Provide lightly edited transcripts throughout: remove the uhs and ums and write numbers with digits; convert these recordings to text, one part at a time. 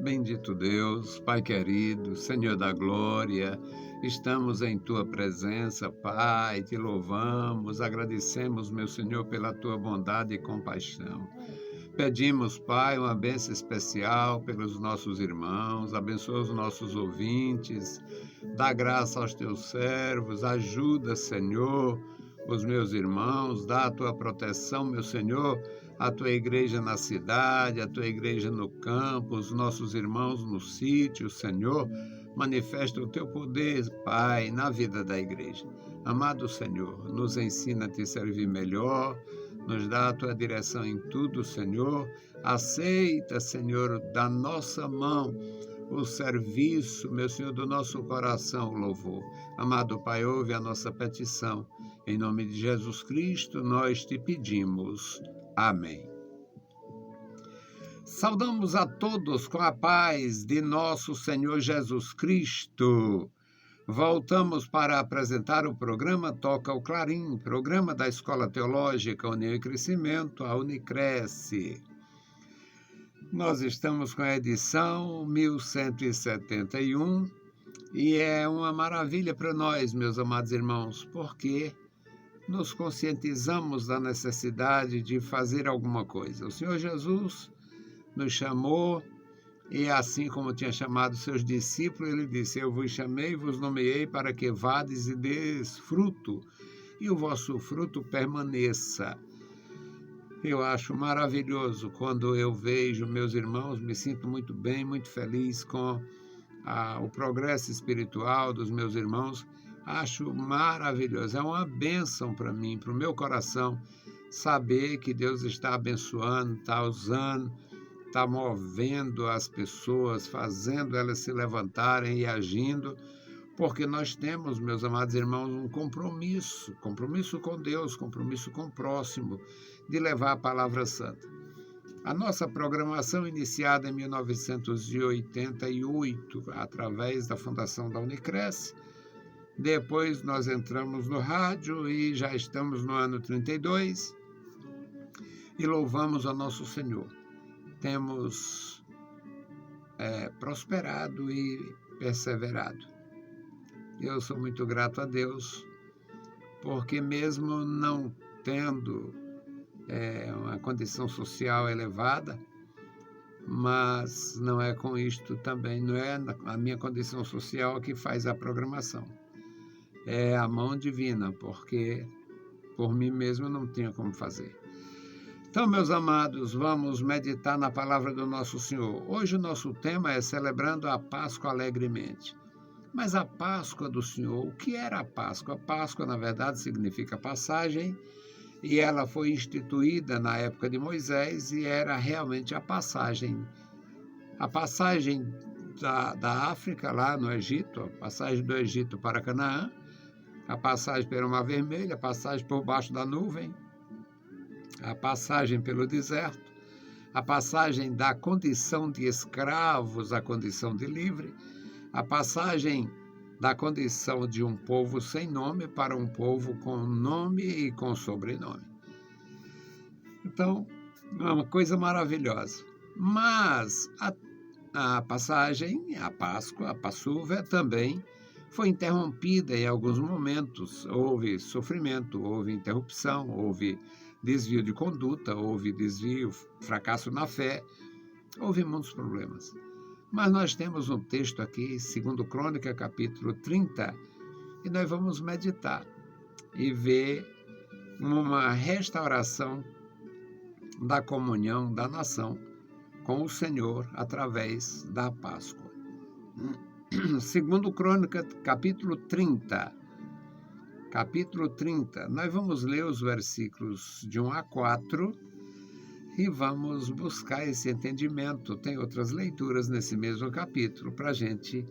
Bendito Deus, Pai querido, Senhor da glória, estamos em Tua presença, Pai, te louvamos, agradecemos, meu Senhor, pela Tua bondade e compaixão. Pedimos, Pai, uma bênção especial pelos nossos irmãos, abençoa os nossos ouvintes, dá graça aos Teus servos, ajuda, Senhor, os meus irmãos, dá a Tua proteção, meu Senhor, a Tua igreja na cidade, a Tua igreja no campo, os nossos irmãos no sítio, Senhor, manifesta o Teu poder, Pai, na vida da igreja. Amado Senhor, nos ensina a Te servir melhor, nos dá a Tua direção em tudo, Senhor. Aceita, Senhor, da nossa mão o serviço, meu Senhor, do nosso coração, o louvor. Amado Pai, ouve a nossa petição. Em nome de Jesus Cristo, nós te pedimos. Amém. Saudamos a todos com a paz de nosso Senhor Jesus Cristo. Voltamos para apresentar o programa Toca o Clarim, programa da Escola Teológica União e Crescimento, a Unicresce. Nós estamos com a edição 1171 e é uma maravilha para nós, meus amados irmãos, porque nos conscientizamos da necessidade de fazer alguma coisa. O Senhor Jesus nos chamou e assim como tinha chamado seus discípulos, ele disse: eu vos chamei e vos nomeei para que vades e deis fruto, e o vosso fruto permaneça. Eu acho maravilhoso quando eu vejo meus irmãos, me sinto muito bem, muito feliz com o progresso espiritual dos meus irmãos. Acho maravilhoso, é uma bênção para mim, para o meu coração, saber que Deus está abençoando, está usando, está movendo as pessoas, fazendo elas se levantarem e agindo, porque nós temos, meus amados irmãos, um compromisso com Deus, compromisso com o próximo, de levar a palavra santa. A nossa programação, iniciada em 1988, através da fundação da Unicresce, depois nós entramos no rádio e já estamos no ano 32 e louvamos a nosso Senhor. Temos prosperado e perseverado. Eu sou muito grato a Deus, porque mesmo não tendo uma condição social elevada, mas não é com isto também, não é a minha condição social que faz a programação. É a mão divina, porque por mim mesmo eu não tinha como fazer. Então, meus amados, vamos meditar na palavra do nosso Senhor. Hoje o nosso tema é celebrando a Páscoa alegremente. Mas a Páscoa do Senhor, o que era a Páscoa? A Páscoa, na verdade, significa passagem, e ela foi instituída na época de Moisés e era realmente a passagem da África, lá no Egito, a passagem do Egito para Canaã, a passagem pelo Mar Vermelho, a passagem por baixo da nuvem, a passagem pelo deserto, a passagem da condição de escravos à condição de livre, a passagem da condição de um povo sem nome para um povo com nome e com sobrenome. Então, é uma coisa maravilhosa. Mas a passagem, a Páscoa, a Passúvia também foi interrompida em alguns momentos. Houve sofrimento, houve interrupção, houve desvio de conduta, houve desvio, fracasso na fé, houve muitos problemas. Mas nós temos um texto aqui, 2 Crônica, capítulo 30, e nós vamos meditar e ver uma restauração da comunhão da nação com o Senhor através da Páscoa. 2 Crônica, capítulo 30. Capítulo 30, nós vamos ler os versículos de 1 a 4 e vamos buscar esse entendimento. Tem outras leituras nesse mesmo capítulo para a gente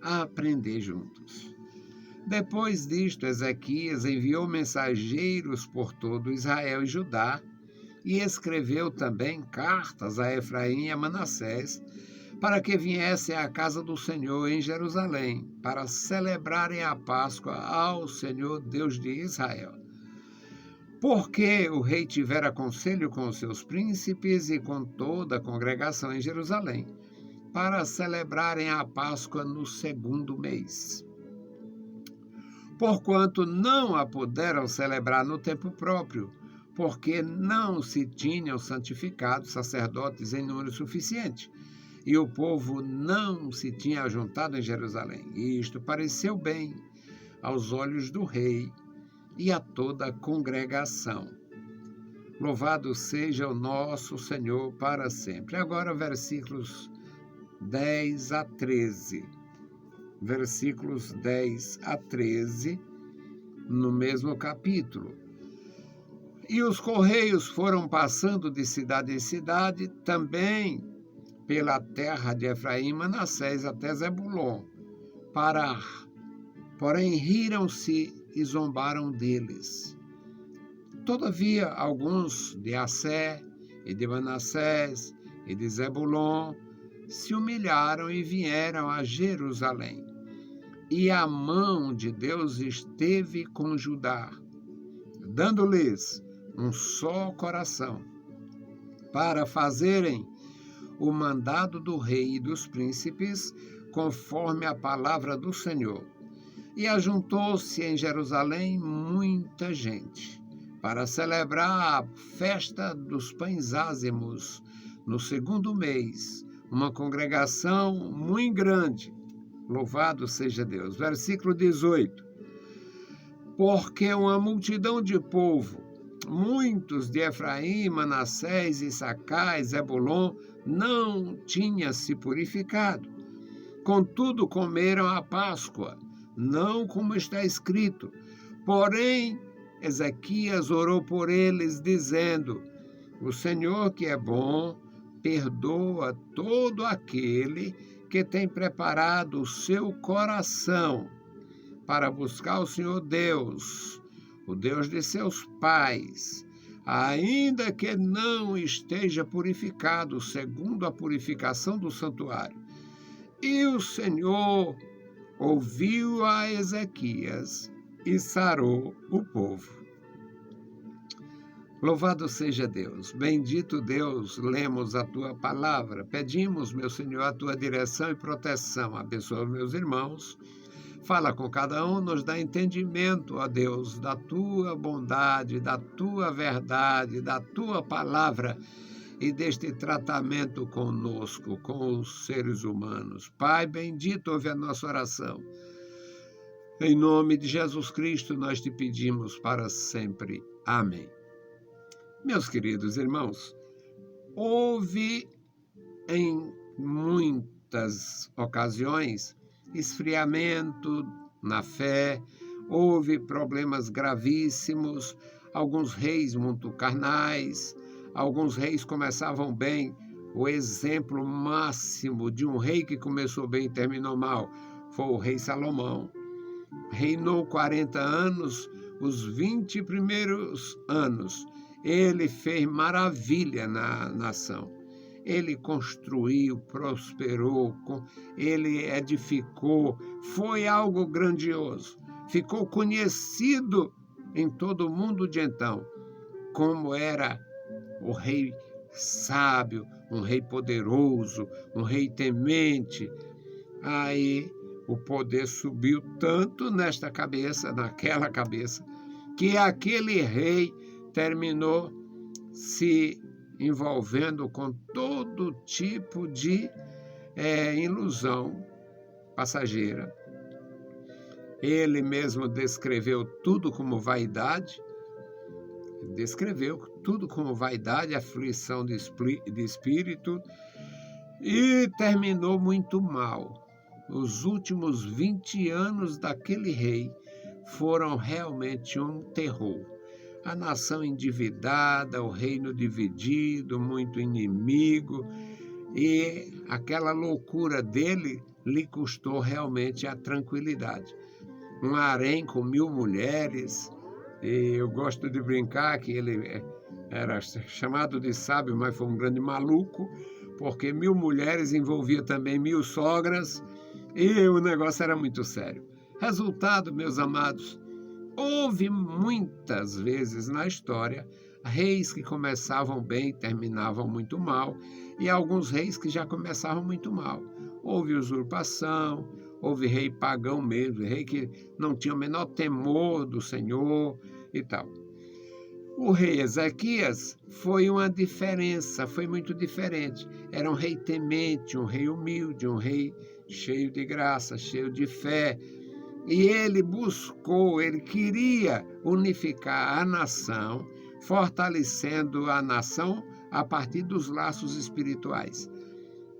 aprender juntos. Depois disto, Ezequias enviou mensageiros por todo Israel e Judá e escreveu também cartas a Efraim e a Manassés para que viessem à casa do Senhor em Jerusalém, para celebrarem a Páscoa ao Senhor Deus de Israel. Porque o rei tivera conselho com os seus príncipes e com toda a congregação em Jerusalém, para celebrarem a Páscoa no segundo mês. Porquanto não a puderam celebrar no tempo próprio, porque não se tinham santificado sacerdotes em número suficiente, e o povo não se tinha ajuntado em Jerusalém. E isto pareceu bem aos olhos do rei e a toda a congregação. Louvado seja o nosso Senhor para sempre. Agora, versículos 10 a 13. Versículos 10 a 13, no mesmo capítulo. E os correios foram passando de cidade em cidade, também pela terra de Efraim e Manassés até Zebulon. Porém, riram-se e zombaram deles. Todavia, alguns de Assé e de Manassés e de Zebulon se humilharam e vieram a Jerusalém. E a mão de Deus esteve com Judá, dando-lhes um só coração, para fazerem o mandado do rei e dos príncipes, conforme a palavra do Senhor. E ajuntou-se em Jerusalém muita gente, para celebrar a festa dos pães ázimos, no segundo mês, uma congregação muito grande. Louvado seja Deus. Versículo 18. Porque uma multidão de povo, muitos de Efraim, Manassés, Issacar e Zebulon, não tinha se purificado. Contudo, comeram a Páscoa, não como está escrito. Porém, Ezequias orou por eles, dizendo: o Senhor, que é bom, perdoa todo aquele que tem preparado o seu coração para buscar o Senhor Deus, o Deus de seus pais, ainda que não esteja purificado segundo a purificação do santuário. E o Senhor ouviu a Ezequias e sarou o povo. Louvado seja Deus. Bendito Deus, lemos a tua palavra. Pedimos, meu Senhor, a tua direção e proteção. Abençoa meus irmãos. Fala com cada um, nos dá entendimento, ó Deus, da tua bondade, da tua verdade, da tua palavra e deste tratamento conosco, com os seres humanos. Pai bendito, ouve a nossa oração. Em nome de Jesus Cristo, nós te pedimos para sempre. Amém. Meus queridos irmãos, houve em muitas ocasiões esfriamento na fé, houve problemas gravíssimos, alguns reis muito carnais, alguns reis começavam bem. O exemplo máximo de um rei que começou bem e terminou mal foi o rei Salomão. Reinou 40 anos, os 20 primeiros anos, ele fez maravilha na nação. Ele construiu, prosperou, ele edificou, foi algo grandioso. Ficou conhecido em todo o mundo de então, como era o rei sábio, um rei poderoso, um rei temente. Aí o poder subiu tanto nesta cabeça, naquela cabeça, que aquele rei terminou se envolvendo com todo tipo de ilusão passageira. Ele mesmo descreveu tudo como vaidade, aflição de espírito, e terminou muito mal. Os últimos 20 anos daquele rei foram realmente um terror. A nação endividada, o reino dividido, muito inimigo, e aquela loucura dele lhe custou realmente a tranquilidade. Um harém com 1000 mulheres, e eu gosto de brincar que ele era chamado de sábio, mas foi um grande maluco, porque 1000 mulheres envolvia também 1000 sogras, e o negócio era muito sério. Resultado, meus amados, houve muitas vezes na história reis que começavam bem e terminavam muito mal, e alguns reis que já começavam muito mal. Houve usurpação, houve rei pagão mesmo, rei que não tinha o menor temor do Senhor e tal. O rei Ezequias foi uma diferença, foi muito diferente. Era um rei temente, um rei humilde, um rei cheio de graça, cheio de fé. E ele queria unificar a nação, fortalecendo a nação a partir dos laços espirituais.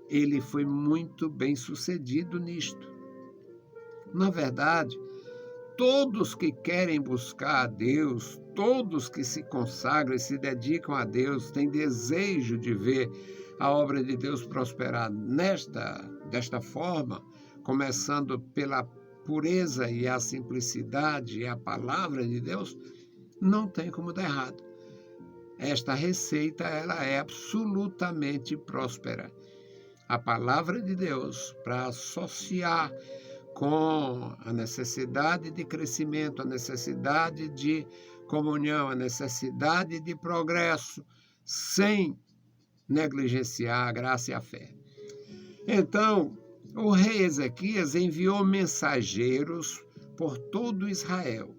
Ele foi muito bem sucedido nisto. Na verdade, todos que querem buscar a Deus, todos que se consagram e se dedicam a Deus, têm desejo de ver a obra de Deus prosperar desta forma, começando pela pureza e a simplicidade e a palavra de Deus, não tem como dar errado. Esta receita, ela é absolutamente próspera. A palavra de Deus, para associar com a necessidade de crescimento, a necessidade de comunhão, a necessidade de progresso, sem negligenciar a graça e a fé. Então, o rei Ezequias enviou mensageiros por todo Israel.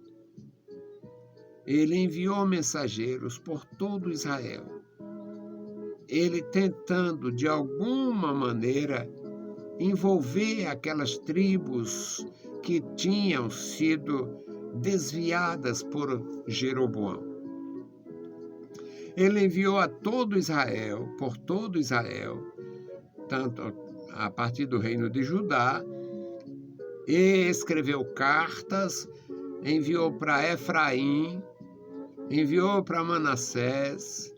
Ele enviou mensageiros por todo Israel. Ele tentando, de alguma maneira, envolver aquelas tribos que tinham sido desviadas por Jeroboão. Ele enviou a todo Israel, por todo Israel, tanto a partir do reino de Judá, e escreveu cartas, enviou para Efraim, enviou para Manassés,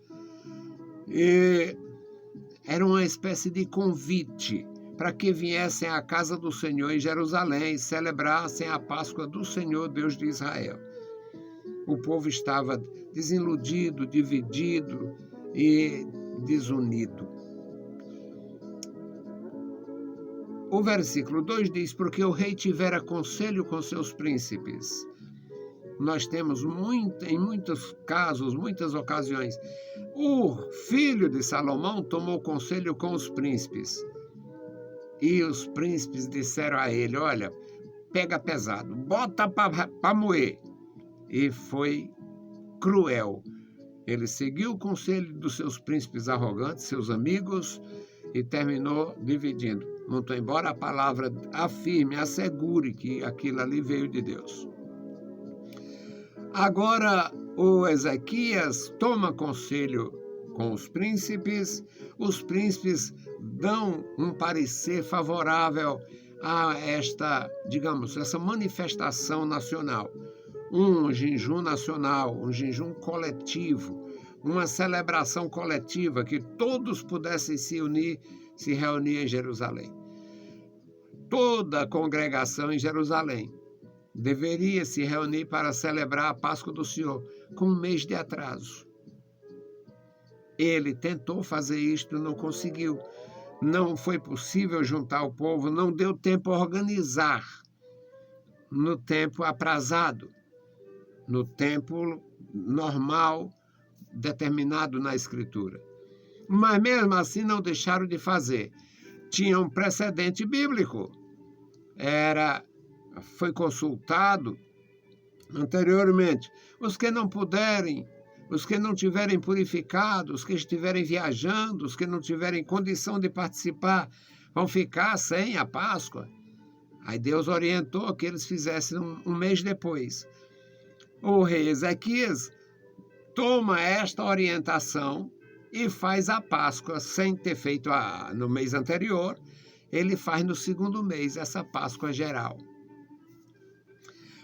e era uma espécie de convite para que viessem à casa do Senhor em Jerusalém e celebrassem a Páscoa do Senhor, Deus de Israel. O povo estava desiludido, dividido e desunido. O versículo 2 diz: porque o rei tivera conselho com seus príncipes. Nós temos em muitos casos, muitas ocasiões, o filho de Salomão tomou conselho com os príncipes. E os príncipes disseram a ele: olha, pega pesado, bota para moer. E foi cruel. Ele seguiu o conselho dos seus príncipes arrogantes, seus amigos, e terminou dividindo. Muito embora a palavra afirme, assegure que aquilo ali veio de Deus. Agora o Ezequias toma conselho com os príncipes dão um parecer favorável a essa manifestação nacional. Um jejum nacional, um jejum coletivo, uma celebração coletiva, que todos pudessem se reunir em Jerusalém. Toda a congregação em Jerusalém deveria se reunir para celebrar a Páscoa do Senhor, com um mês de atraso. Ele tentou fazer isto, não conseguiu. Não foi possível juntar o povo, não deu tempo a organizar no tempo aprazado, no tempo normal determinado na Escritura. Mas mesmo assim não deixaram de fazer. Tinha um precedente bíblico. Foi consultado anteriormente. Os que não puderem, os que não tiverem purificado, os que estiverem viajando, os que não tiverem condição de participar, vão ficar sem a Páscoa. Aí Deus orientou que eles fizessem um mês depois. O rei Ezequias toma esta orientação e faz a Páscoa sem ter feito no mês anterior. Ele faz no segundo mês essa Páscoa geral.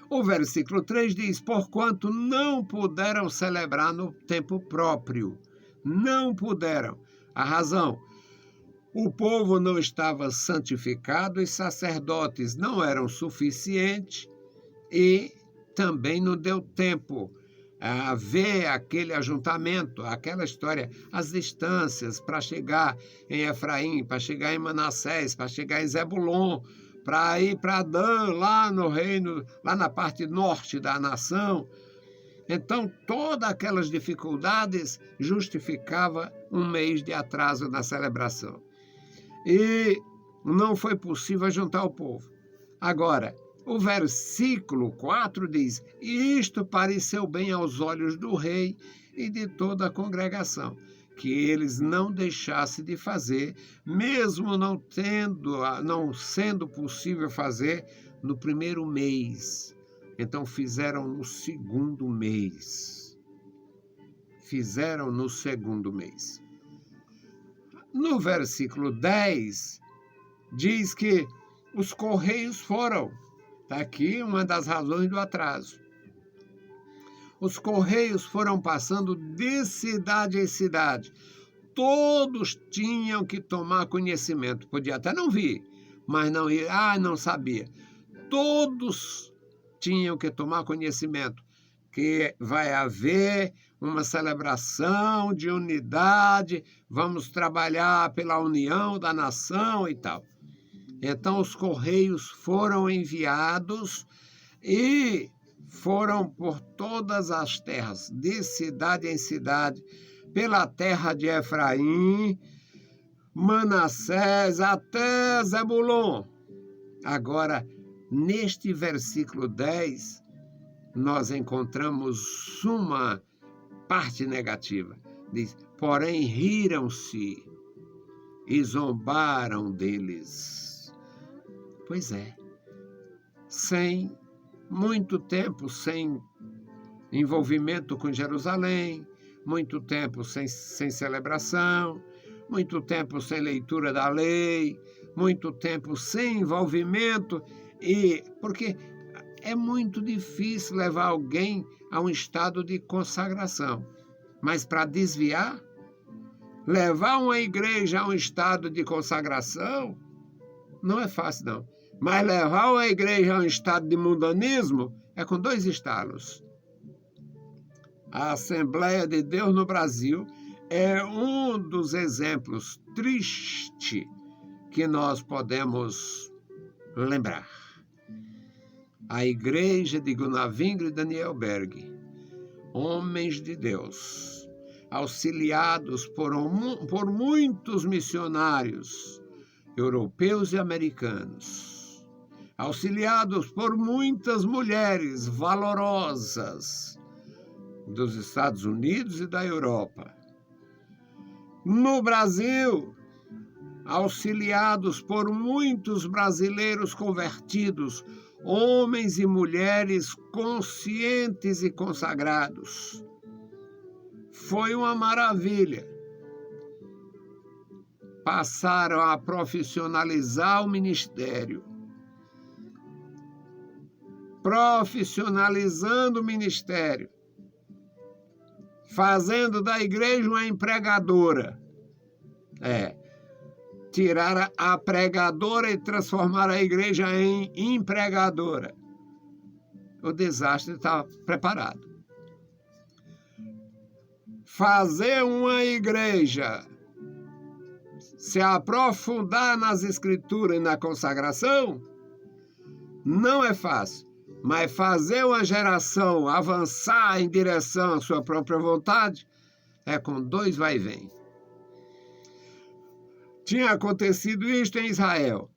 O versículo 3 diz: porquanto não puderam celebrar no tempo próprio. Não puderam. A razão: o povo não estava santificado, os sacerdotes não eram suficientes e também não deu tempo a ver aquele ajuntamento, aquela história, as distâncias para chegar em Efraim, para chegar em Manassés, para chegar em Zebulon, para ir para Dan, lá no reino, lá na parte norte da nação. Então, todas aquelas dificuldades justificava um mês de atraso na celebração. E não foi possível juntar o povo. Agora, o versículo 4 diz: isto pareceu bem aos olhos do rei e de toda a congregação, que eles não deixassem de fazer, mesmo não sendo possível fazer no primeiro mês. Então fizeram no segundo mês. Fizeram no segundo mês. No versículo 10, diz que os correios foram. Está aqui uma das razões do atraso. Os correios foram passando de cidade em cidade. Todos tinham que tomar conhecimento. Podia até não vir, mas não sabia. Todos tinham que tomar conhecimento que vai haver uma celebração de unidade, vamos trabalhar pela união da nação e tal. Então, os correios foram enviados e foram por todas as terras, de cidade em cidade, pela terra de Efraim, Manassés, até Zebulon. Agora, neste versículo 10, nós encontramos uma parte negativa. Diz: porém, riram-se e zombaram deles. Pois é, muito tempo sem envolvimento com Jerusalém, muito tempo sem celebração, muito tempo sem leitura da lei, muito tempo sem envolvimento, porque é muito difícil levar alguém a um estado de consagração. Mas para desviar, levar uma igreja a um estado de consagração, não é fácil, não. Mas levar uma igreja a um estado de mundanismo é com 2 estalos. A Assembleia de Deus no Brasil é um dos exemplos tristes que nós podemos lembrar. A igreja de Gunavingre e Daniel Berg, homens de Deus, auxiliados por muitos missionários europeus e americanos, auxiliados por muitas mulheres valorosas dos Estados Unidos e da Europa. No Brasil, auxiliados por muitos brasileiros convertidos, homens e mulheres conscientes e consagrados. Foi uma maravilha. Passaram a profissionalizar o ministério. Profissionalizando o ministério. Fazendo da igreja uma empregadora. Tirar a pregadora e transformar a igreja em empregadora. O desastre está preparado. Fazer uma igreja se aprofundar nas escrituras e na consagração não é fácil. Mas fazer uma geração avançar em direção à sua própria vontade é com 2 vai e vem. Tinha acontecido isto em Israel.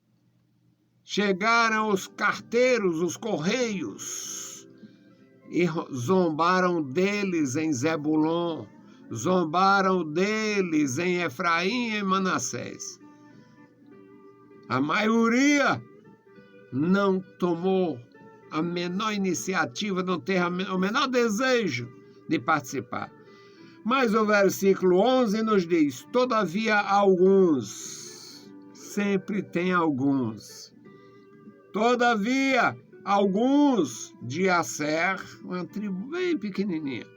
Chegaram os carteiros, os correios, e zombaram deles em Zebulon, zombaram deles em Efraim e em Manassés. A maioria não tomou a menor iniciativa, não teve o menor desejo de participar. Mas o versículo 11 nos diz: todavia alguns, sempre tem alguns, todavia alguns de Asser, uma tribo bem pequenininha,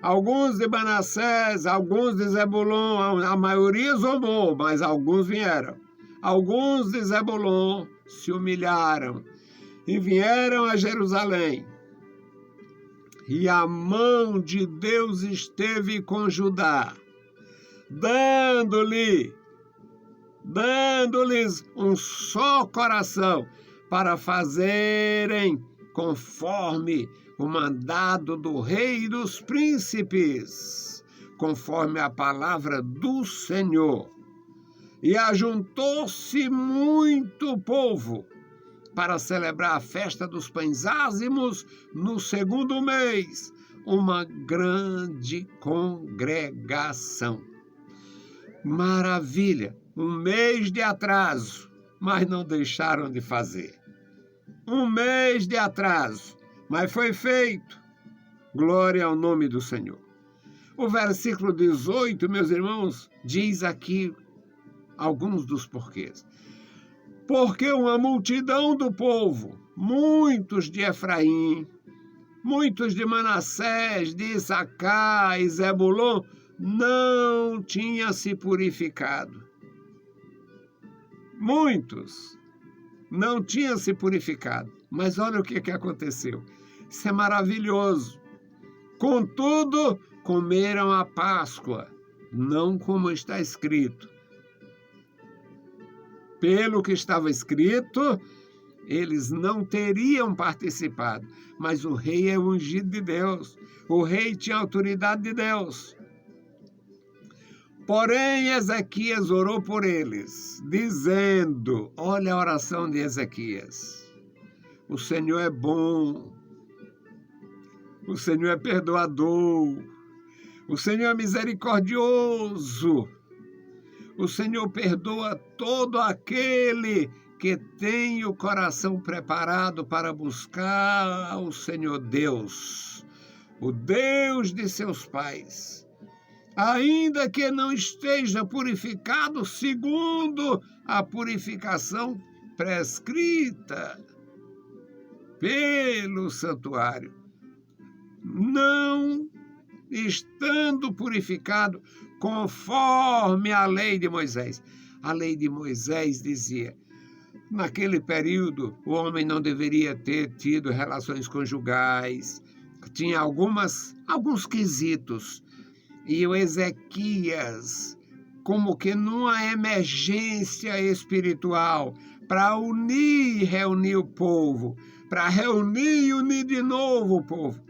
alguns de Manassés, alguns de Zebulon, a maioria zombou, mas alguns vieram. Alguns de Zebulon se humilharam e vieram a Jerusalém. E a mão de Deus esteve com Judá, dando-lhes um só coração para fazerem conforme o mandado do rei e dos príncipes, conforme a palavra do Senhor. E ajuntou-se muito povo para celebrar a festa dos pães ázimos no segundo mês, uma grande congregação. Maravilha! Um mês de atraso, mas não deixaram de fazer. Um mês de atraso, mas foi feito. Glória ao nome do Senhor. O versículo 18, meus irmãos, diz aqui alguns dos porquês. Porque uma multidão do povo, muitos de Efraim, muitos de Manassés, de Issacar e Zebulon, não tinha se purificado. Muitos não tinham se purificado. Mas olha o que aconteceu. Isso é maravilhoso. Contudo, comeram a Páscoa, não como está escrito. Pelo que estava escrito, eles não teriam participado. Mas o rei é ungido de Deus. O rei tinha autoridade de Deus. Porém, Ezequias orou por eles, dizendo, olha a oração de Ezequias, o Senhor é bom, o Senhor é perdoador, o Senhor é misericordioso, o Senhor perdoa todo aquele que tem o coração preparado para buscar o Senhor Deus, o Deus de seus pais. Ainda que não esteja purificado segundo a purificação prescrita pelo santuário, não estando purificado conforme a lei de Moisés. A lei de Moisés dizia, naquele período, o homem não deveria ter tido relações conjugais, tinha alguns quesitos. E o Ezequias, como que numa emergência espiritual, para reunir o povo, para reunir e unir de novo o povo,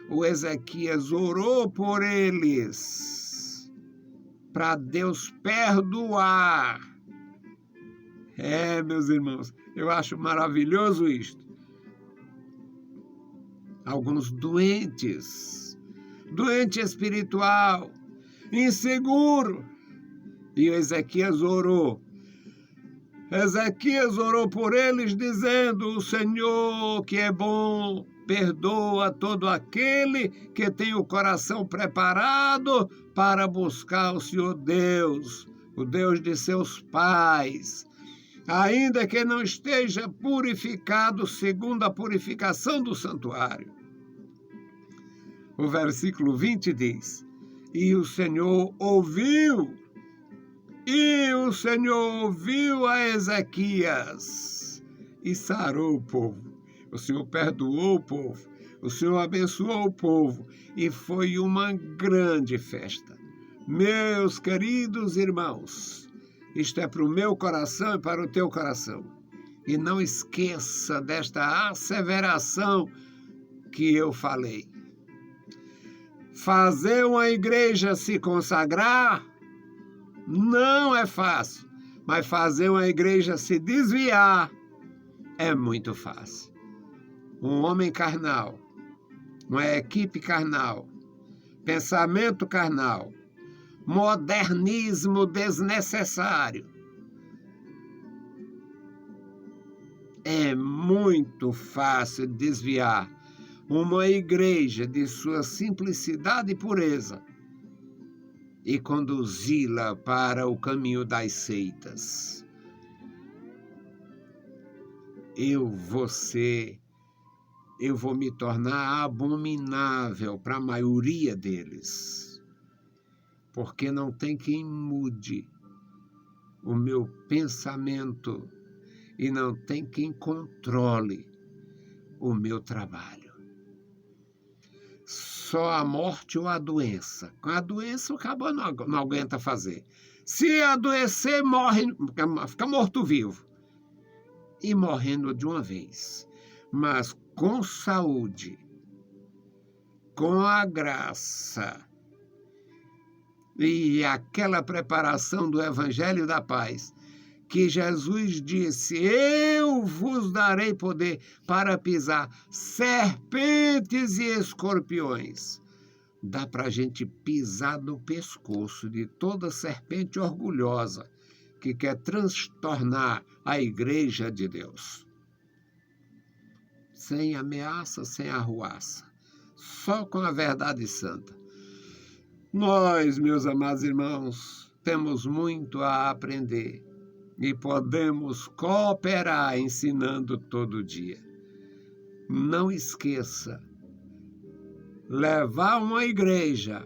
o Ezequias orou por eles, para Deus perdoar. Meus irmãos, eu acho maravilhoso isto. Alguns doente espiritual, inseguro. E Ezequias orou. Ezequias orou por eles, dizendo, o Senhor que é bom, perdoa todo aquele que tem o coração preparado para buscar o Senhor Deus, o Deus de seus pais, ainda que não esteja purificado segundo a purificação do santuário. O versículo 20 diz, e o Senhor ouviu a Ezequias e sarou o povo. O Senhor perdoou o povo, o Senhor abençoou o povo e foi uma grande festa. Meus queridos irmãos, isto é para o meu coração e para o teu coração. E não esqueça desta asseveração que eu falei. Fazer uma igreja se consagrar não é fácil, mas fazer uma igreja se desviar é muito fácil. Um homem carnal, uma equipe carnal, pensamento carnal, modernismo desnecessário. É muito fácil desviar uma igreja de sua simplicidade e pureza e conduzi-la para o caminho das seitas. Eu vou me tornar abominável para a maioria deles, porque não tem quem mude o meu pensamento e não tem quem controle o meu trabalho. Só a morte ou a doença. Com a doença, o cabo não aguenta fazer. Se adoecer, morre, fica morto-vivo. E morrendo de uma vez. Mas com saúde, com a graça e aquela preparação do Evangelho da Paz, que Jesus disse: eu vos darei poder para pisar serpentes e escorpiões. Dá para a gente pisar no pescoço de toda serpente orgulhosa que quer transtornar a igreja de Deus. Sem ameaça, sem arruaça, só com a verdade santa. Nós, meus amados irmãos, temos muito a aprender e podemos cooperar ensinando todo dia. Não esqueça, levar uma igreja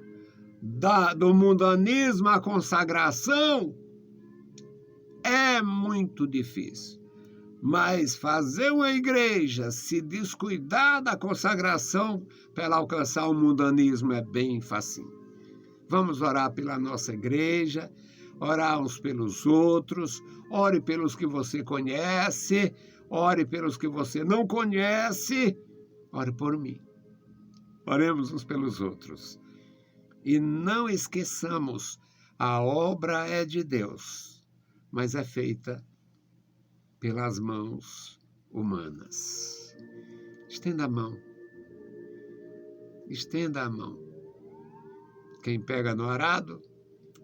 do mundanismo à consagração é muito difícil. Mas fazer uma igreja se descuidar da consagração para alcançar o mundanismo é bem facinho. Vamos orar pela nossa igreja, orar uns pelos outros, ore pelos que você conhece, ore pelos que você não conhece, ore por mim. Oremos uns pelos outros. E não esqueçamos, a obra é de Deus, mas é feita pelas mãos humanas. Estenda a mão. Estenda a mão. Quem pega no arado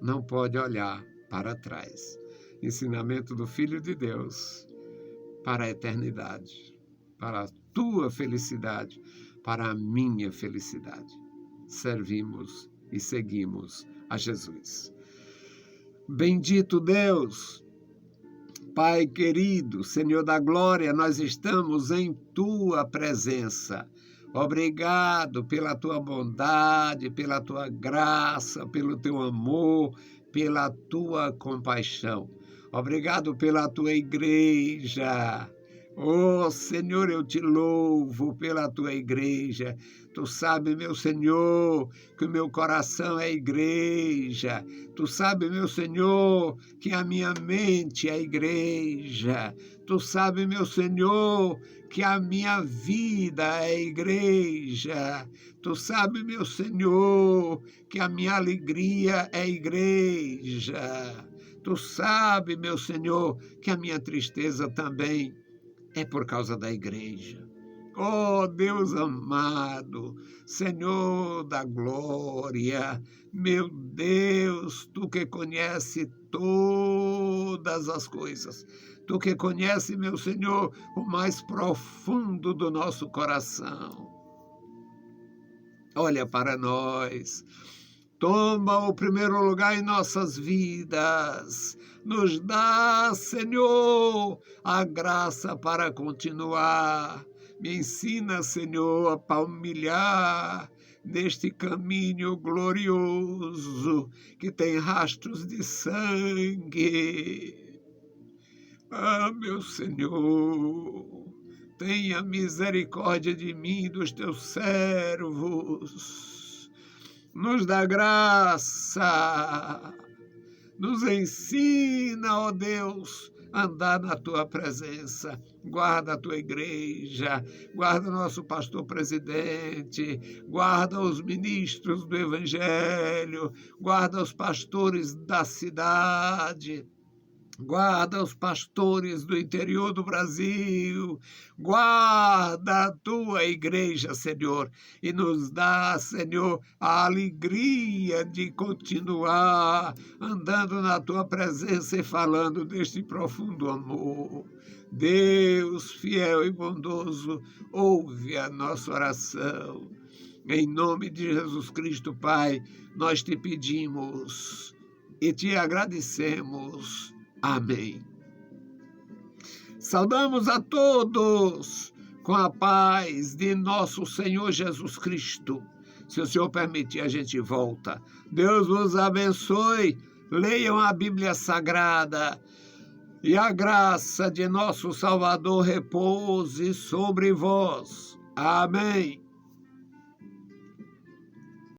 não pode olhar para trás. Ensinamento do Filho de Deus para a eternidade, para a tua felicidade, para a minha felicidade. Servimos e seguimos a Jesus. Bendito Deus, Pai querido, Senhor da glória, nós estamos em tua presença. Obrigado pela tua bondade, pela tua graça, pelo teu amor, pela tua compaixão. Obrigado pela tua igreja. Oh, Senhor, eu te louvo pela tua igreja. Tu sabes, meu Senhor, que o meu coração é igreja. Tu sabes, meu Senhor, que a minha mente é igreja. Tu sabes, meu Senhor, que a minha vida é igreja. Tu sabes, meu Senhor, que a minha alegria é igreja. Tu sabes, meu Senhor, que a minha tristeza também é por causa da igreja. Oh, Deus amado, Senhor da glória, meu Deus, Tu que conhece todas as coisas, Tu que conhece, meu Senhor, o mais profundo do nosso coração. Olha para nós. Toma o primeiro lugar em nossas vidas. Nos dá, Senhor, a graça para continuar. Me ensina, Senhor, a palmilhar neste caminho glorioso que tem rastros de sangue. Ah, meu Senhor, tenha misericórdia de mim e dos teus servos. Nos dá graça, nos ensina, ó Deus, a andar na tua presença. Guarda a tua igreja, guarda o nosso pastor presidente, guarda os ministros do Evangelho, guarda os pastores da cidade. Guarda os pastores do interior do Brasil, guarda a tua igreja, Senhor, e nos dá, Senhor, a alegria de continuar andando na tua presença e falando deste profundo amor. Deus, fiel e bondoso, ouve a nossa oração. Em nome de Jesus Cristo, Pai, nós te pedimos e te agradecemos. Amém. Saudamos a todos com a paz de nosso Senhor Jesus Cristo. Se o Senhor permitir, a gente volta. Deus vos abençoe. Leiam a Bíblia Sagrada e a graça de nosso Salvador repouse sobre vós. Amém.